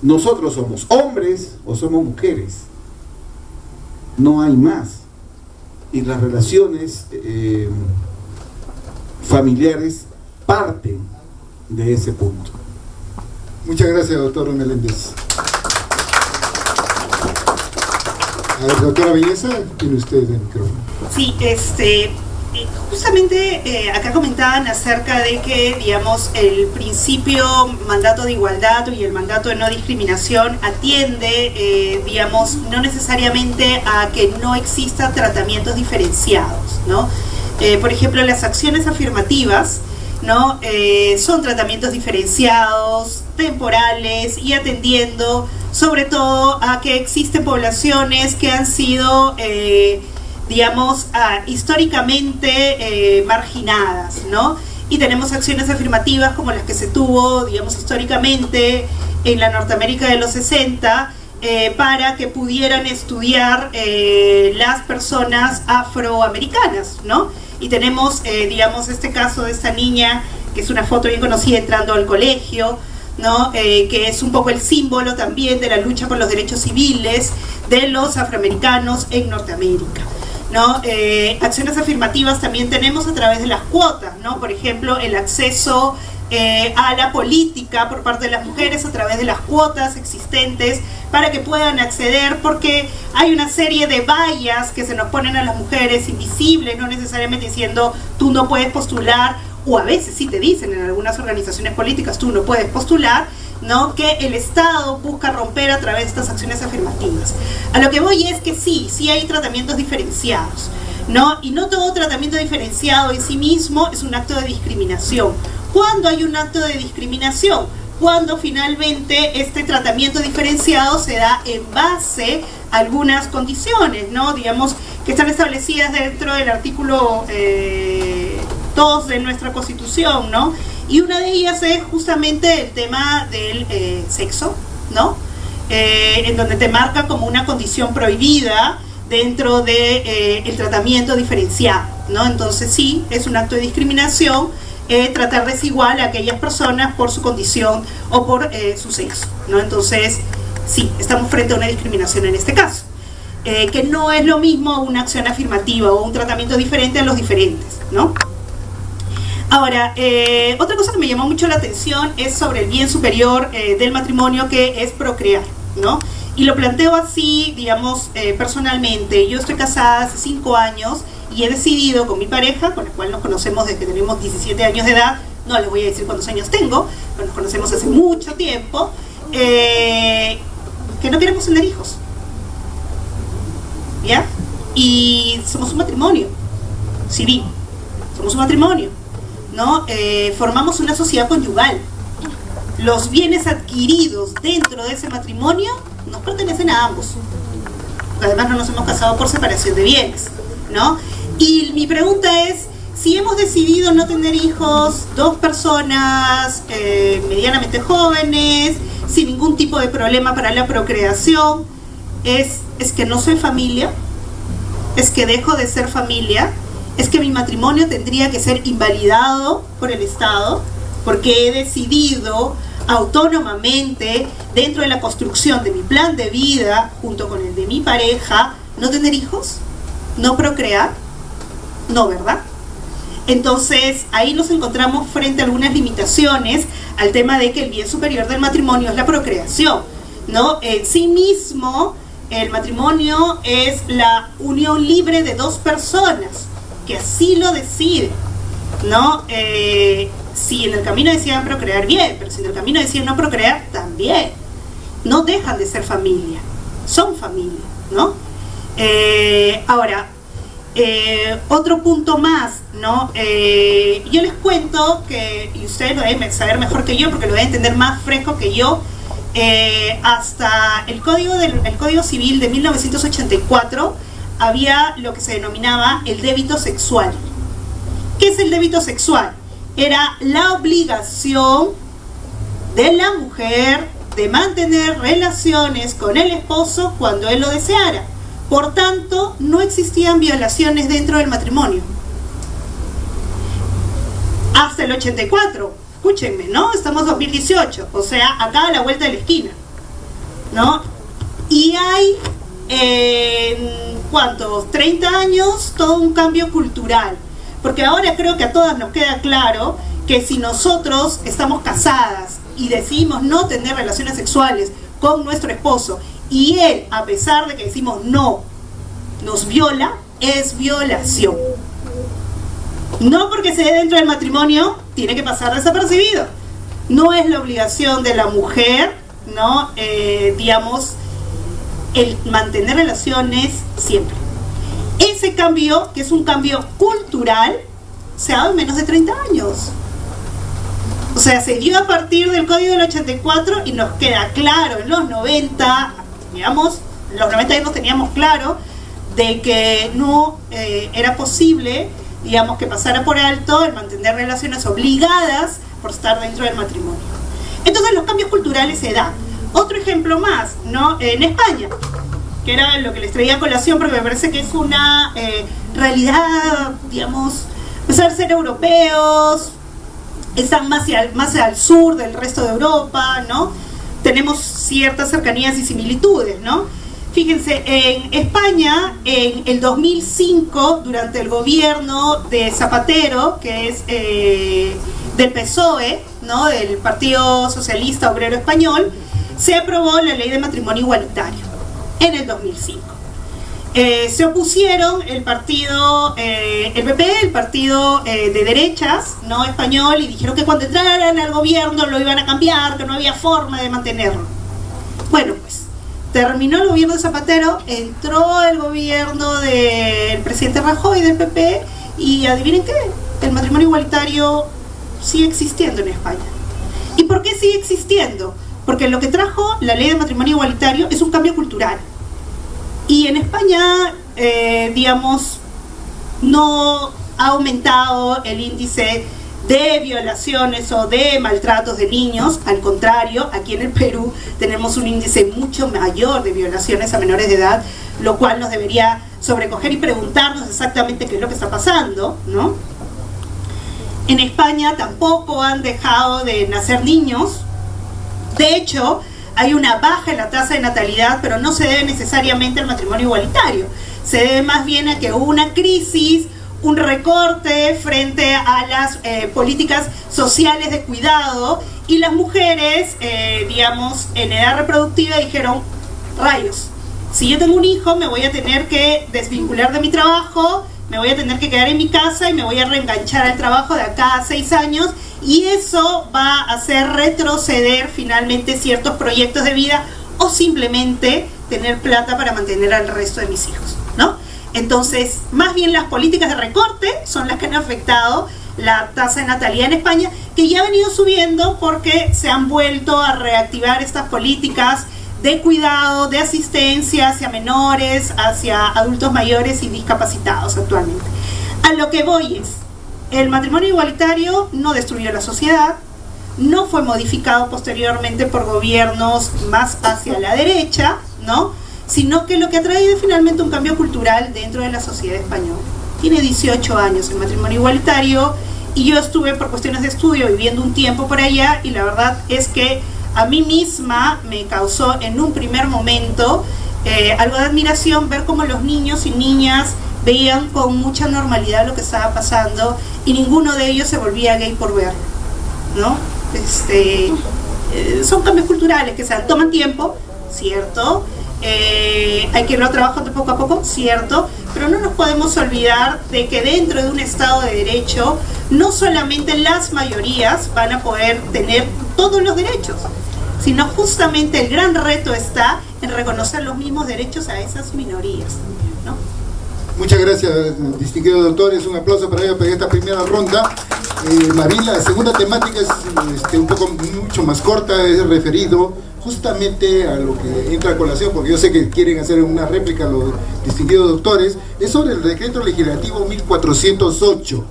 Nosotros somos hombres o somos mujeres, no hay más. Y las relaciones familiares parten de ese punto. Muchas gracias, doctor Meléndez. A ver, doctora Belleza, tiene usted el micrófono. Sí, justamente acá comentaban acerca de que, digamos, el principio mandato de igualdad y el mandato de no discriminación atiende, digamos, no necesariamente a que no exista tratamientos diferenciados, ¿no? Por ejemplo, las acciones afirmativas, ¿no? Son tratamientos diferenciados, temporales y atendiendo sobre todo a que existen poblaciones que han sido, digamos, históricamente marginadas, ¿no? Y tenemos acciones afirmativas como las que se tuvo, digamos, históricamente en la Norteamérica de los 60, para que pudieran estudiar las personas afroamericanas, ¿no? y tenemos, digamos, este caso de esta niña, que es una foto bien conocida entrando al colegio, ¿no? Que es un poco el símbolo también de la lucha por los derechos civiles de los afroamericanos en Norteamérica, ¿no? Acciones afirmativas también tenemos a través de las cuotas, ¿no? Por ejemplo, el acceso a la política por parte de las mujeres a través de las cuotas existentes para que puedan acceder, porque hay una serie de vallas que se nos ponen a las mujeres invisibles, no necesariamente diciendo tú no puedes postular, o a veces sí te dicen en algunas organizaciones políticas tú no puedes postular, ¿no? Que el Estado busca romper a través de estas acciones afirmativas. A lo que voy es que sí hay tratamientos diferenciados, ¿no? Y no todo tratamiento diferenciado en sí mismo es un acto de discriminación. ¿Cuándo hay un acto de discriminación? Cuando finalmente este tratamiento diferenciado se da en base a algunas condiciones, ¿no? Digamos, que están establecidas dentro del artículo 2 de nuestra Constitución, ¿no? Y una de ellas es justamente el tema del sexo, ¿no? En donde te marca como una condición prohibida dentro de el tratamiento diferenciado, ¿no? Entonces sí, es un acto de discriminación tratar desigual a aquellas personas por su condición o por su sexo, ¿no? Entonces sí, estamos frente a una discriminación en este caso, que no es lo mismo una acción afirmativa o un tratamiento diferente a los diferentes, ¿no? Ahora, otra cosa que me llamó mucho la atención es sobre el bien superior del matrimonio, que es procrear, ¿no? Y lo planteo así, digamos, personalmente. Yo estoy casada hace 5 años y he decidido con mi pareja, con la cual nos conocemos desde que tenemos 17 años de edad, no les voy a decir cuántos años tengo, pero nos conocemos hace mucho tiempo, que no queremos tener hijos, ¿ya? Y somos un matrimonio civil, somos un matrimonio, ¿no? Formamos una sociedad conyugal. Los bienes adquiridos dentro de ese matrimonio nos pertenecen a ambos. Además no nos hemos casado por separación de bienes, ¿no? Y mi pregunta es, si hemos decidido no tener hijos, 2 personas medianamente jóvenes, sin ningún tipo de problema para la procreación, ¿es que no soy familia? ¿Es que dejo de ser familia? ¿Es que mi matrimonio tendría que ser invalidado por el Estado porque he decidido autónomamente, dentro de la construcción de mi plan de vida, junto con el de mi pareja, no tener hijos? ¿No procrear? No, ¿verdad? Entonces, ahí nos encontramos frente a algunas limitaciones al tema de que el bien superior del matrimonio es la procreación, ¿no? En sí mismo, el matrimonio es la unión libre de 2 personas que así lo deciden, ¿no? Si en el camino deciden procrear, bien, pero si en el camino deciden no procrear, también. No dejan de ser familia, son familia, ¿no? Ahora, otro punto más, ¿no? Yo les cuento que, y ustedes lo deben saber mejor que yo porque lo deben entender más fresco que yo, hasta el Código Civil de 1984 había lo que se denominaba el débito sexual. ¿Qué es el débito sexual? Era la obligación de la mujer de mantener relaciones con el esposo cuando él lo deseara. Por tanto, no existían violaciones dentro del matrimonio. Hasta el 84, escúchenme, ¿no? Estamos en 2018, o sea, acá a la vuelta de la esquina, ¿no? Y hay, ¿cuántos? 30 años, todo un cambio cultural. Porque ahora creo que a todas nos queda claro que si nosotros estamos casadas y decidimos no tener relaciones sexuales con nuestro esposo y él, a pesar de que decimos no, nos viola, es violación. No porque se dé dentro del matrimonio, tiene que pasar desapercibido. No es la obligación de la mujer, ¿no? Digamos, el mantener relaciones siempre. Ese cambio, que es un cambio cultural, se ha dado en menos de 30 años. O sea, se dio a partir del Código del 84 y nos queda claro en los 90, digamos, en los 90 ya nos teníamos claro de que no era posible, digamos, que pasara por alto el mantener relaciones obligadas por estar dentro del matrimonio. Entonces los cambios culturales se dan. Otro ejemplo más, ¿no? En España, que era lo que les traía a colación porque me parece que es una realidad, digamos, pesar de ser europeos, están más al sur del resto de Europa, ¿no? Tenemos ciertas cercanías y similitudes, ¿no? Fíjense, en España, en el 2005, durante el gobierno de Zapatero, que es del PSOE, ¿no? Del Partido Socialista Obrero Español, se aprobó la ley de matrimonio igualitario en el 2005. Se opusieron el partido, el PP, el partido de derechas, ¿no? Español, y dijeron que cuando entraran al gobierno lo iban a cambiar, que no había forma de mantenerlo. Bueno, pues terminó el gobierno de Zapatero, entró el gobierno del presidente Rajoy del PP, y adivinen qué, el matrimonio igualitario sigue existiendo en España. ¿Y por qué sigue existiendo? Porque lo que trajo la ley de matrimonio igualitario es un cambio cultural. Y en España, digamos, no ha aumentado el índice de violaciones o de maltratos de niños. Al contrario, aquí en el Perú tenemos un índice mucho mayor de violaciones a menores de edad, lo cual nos debería sobrecoger y preguntarnos exactamente qué es lo que está pasando, ¿no? En España tampoco han dejado de nacer niños. De hecho, hay una baja en la tasa de natalidad, pero no se debe necesariamente al matrimonio igualitario. Se debe más bien a que hubo una crisis, un recorte frente a las políticas sociales de cuidado, y las mujeres, digamos, en edad reproductiva dijeron, rayos, si yo tengo un hijo me voy a tener que desvincular de mi trabajo, me voy a tener que quedar en mi casa y me voy a reenganchar al trabajo de acá a 6 años, y eso va a hacer retroceder finalmente ciertos proyectos de vida, o simplemente tener plata para mantener al resto de mis hijos, ¿no? Entonces, más bien las políticas de recorte son las que han afectado la tasa de natalidad en España, que ya ha venido subiendo porque se han vuelto a reactivar estas políticas de cuidado, de asistencia hacia menores, hacia adultos mayores y discapacitados actualmente. A lo que voy es, el matrimonio igualitario no destruyó la sociedad, no fue modificado posteriormente por gobiernos más hacia la derecha, ¿no? Sino que lo que ha traído es finalmente un cambio cultural dentro de la sociedad española. Tiene 18 años el matrimonio igualitario, y yo estuve por cuestiones de estudio viviendo un tiempo por allá, y la verdad es que a mí misma me causó en un primer momento algo de admiración ver cómo los niños y niñas veían con mucha normalidad lo que estaba pasando, y ninguno de ellos se volvía gay por verlo, ¿no? Son cambios culturales que se toman tiempo, ¿cierto? Hay que irlo trabajando poco a poco, cierto, pero no nos podemos olvidar de que dentro de un Estado de Derecho no solamente las mayorías van a poder tener todos los derechos, sino justamente el gran reto está en reconocer los mismos derechos a esas minorías, ¿no? Muchas gracias, distinguidos doctores. Un aplauso para ella, para esta primera ronda. Marín, la segunda temática es un poco mucho más corta, es referido justamente a lo que entra a colación, porque yo sé que quieren hacer una réplica los distinguidos doctores. Es sobre el decreto legislativo 1408.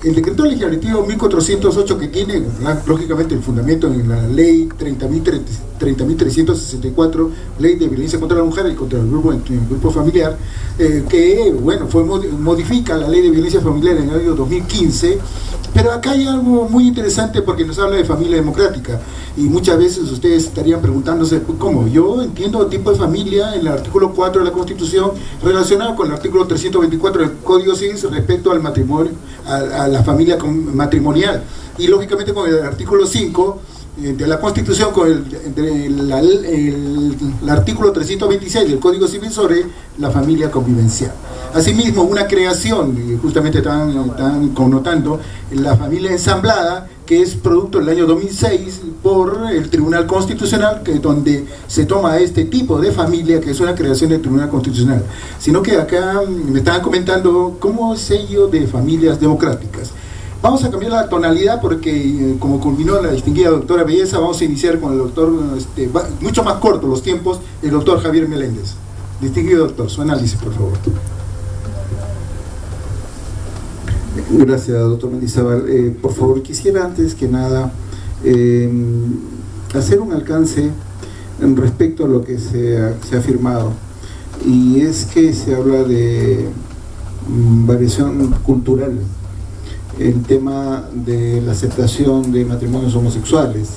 El decreto legislativo 1408, que tiene lógicamente el fundamento en la ley 30.364, ley de violencia contra la mujer y contra el grupo familiar, que bueno, modifica la ley de violencia familiar en el año 2015. Pero acá hay algo muy interesante, porque nos habla de familia democrática, y muchas veces ustedes estarían preguntándose, ¿cómo? Yo entiendo el tipo de familia en el artículo 4 de la Constitución, relacionado con el artículo 324 del Código Civil respecto al matrimonio, a la familia matrimonial, y lógicamente con el artículo 5 de la Constitución, con el artículo 326 del Código Civil sobre la familia convivencial. Asimismo, una creación, justamente están connotando la familia ensamblada, que es producto del año 2006 por el Tribunal Constitucional, donde se toma este tipo de familia, que es una creación del Tribunal Constitucional. Sino que acá me estaban comentando como sello de familias democráticas. Vamos a cambiar la tonalidad porque, como culminó la distinguida doctora Belleza, vamos a iniciar con el doctor, mucho más corto los tiempos, el doctor Javier Meléndez. Distinguido doctor, su análisis, por favor. Gracias, doctor Mendizábal. Por favor, quisiera antes que nada hacer un alcance en respecto a lo que se ha afirmado, y es que se habla de variación cultural. el tema de la aceptación de matrimonios homosexuales,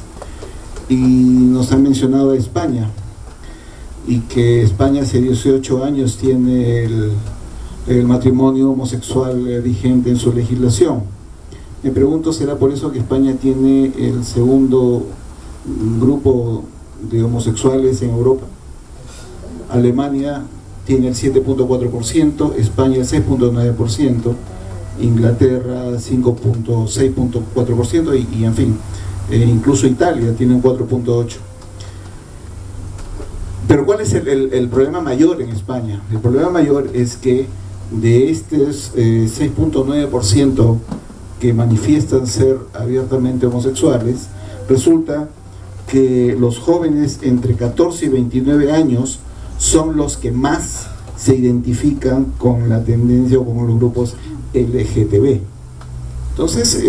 y nos han mencionado a España, y que España hace 18 años tiene el matrimonio homosexual vigente en su legislación. Me pregunto, ¿será por eso que España tiene el segundo grupo de homosexuales en Europa? Alemania tiene el 7.4%, España el 6.9%, Inglaterra 6.4% y en fin, incluso Italia tiene un 4.8%. Pero ¿cuál es el problema mayor en España? El problema mayor es que de estos 6.9% que manifiestan ser abiertamente homosexuales, resulta que los jóvenes entre 14 y 29 años son los que más se identifican con la tendencia o con los grupos LGTB. Entonces,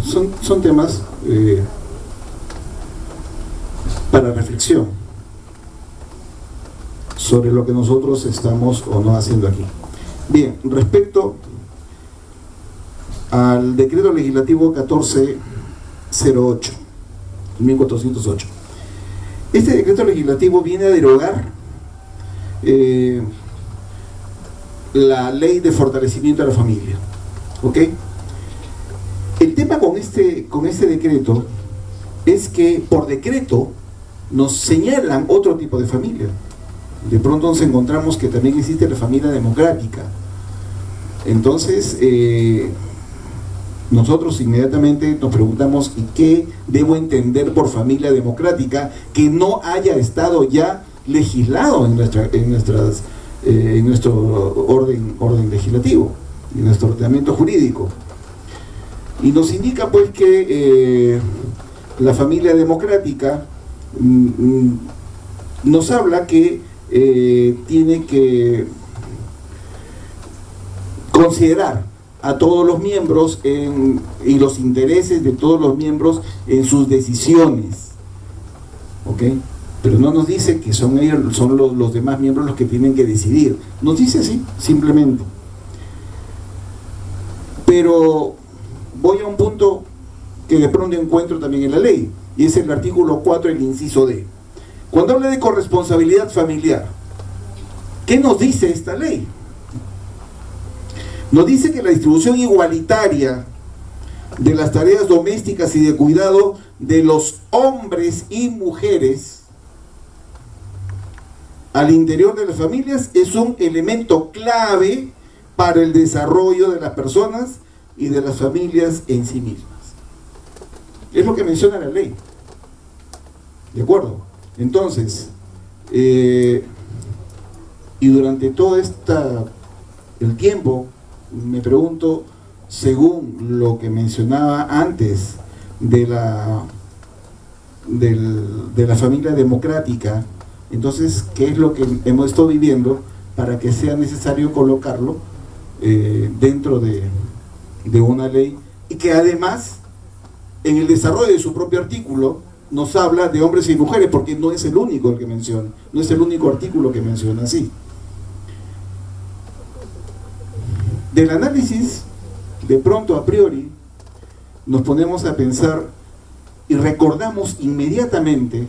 son temas para reflexión sobre lo que nosotros estamos o no haciendo aquí. Bien, respecto al decreto legislativo 1408, 1408. Este decreto legislativo viene a derogar la ley de fortalecimiento de la familia. ¿Ok? El tema con este decreto es que por decreto nos señalan otro tipo de familia. De pronto nos encontramos que también existe la familia democrática. Entonces, nosotros inmediatamente nos preguntamos, ¿y qué debo entender por familia democrática que no haya estado ya legislado en nuestro orden legislativo, en nuestro ordenamiento jurídico? Y nos indica pues que la familia democrática nos habla que tiene que considerar a todos los miembros y los intereses de todos los miembros en sus decisiones, ¿ok? Pero no nos dice que son ellos, son los demás miembros los que tienen que decidir. Nos dice así, simplemente. Pero voy a un punto que de pronto encuentro también en la ley, y es el artículo 4, el inciso D. Cuando habla de corresponsabilidad familiar, ¿qué nos dice esta ley? Nos dice que la distribución igualitaria de las tareas domésticas y de cuidado de los hombres y mujeres al interior de las familias es un elemento clave para el desarrollo de las personas y de las familias en sí mismas. Es lo que menciona la ley. ¿De acuerdo? Entonces, y durante todo el tiempo, me pregunto, según lo que mencionaba antes de la familia democrática, entonces, ¿qué es lo que hemos estado viviendo para que sea necesario colocarlo dentro de una ley? Y que además, en el desarrollo de su propio artículo, nos habla de hombres y mujeres, porque no es el único el que menciona, no es el único artículo que menciona así. Del análisis, de pronto a priori, nos ponemos a pensar y recordamos inmediatamente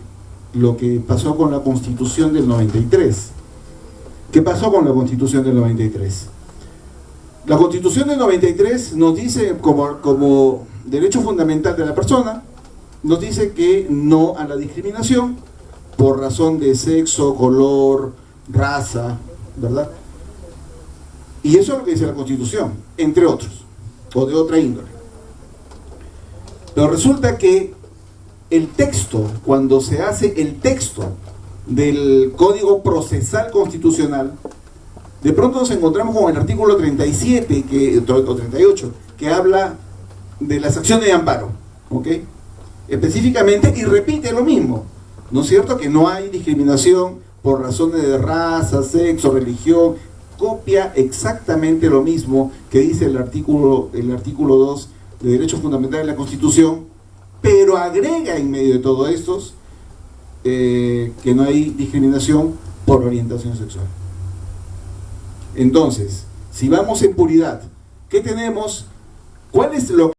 lo que pasó con la Constitución del 93. ¿Qué pasó con la Constitución del 93? La Constitución del 93 nos dice, como derecho fundamental de la persona, nos dice que no a la discriminación por razón de sexo, color, raza, ¿verdad? Y eso es lo que dice la Constitución, entre otros, o de otra índole. Pero resulta que el texto, cuando se hace el texto del Código Procesal Constitucional, de pronto nos encontramos con el artículo 37 o 38, que habla de las acciones de amparo, ¿ok? Específicamente, y repite lo mismo, ¿no es cierto? Que no hay discriminación por razones de raza, sexo, religión. Copia exactamente lo mismo que dice el artículo 2 de Derechos Fundamentales de la Constitución, pero agrega en medio de todo estos que no hay discriminación por orientación sexual. Entonces, si vamos en puridad, ¿qué tenemos ¿Cuál es lo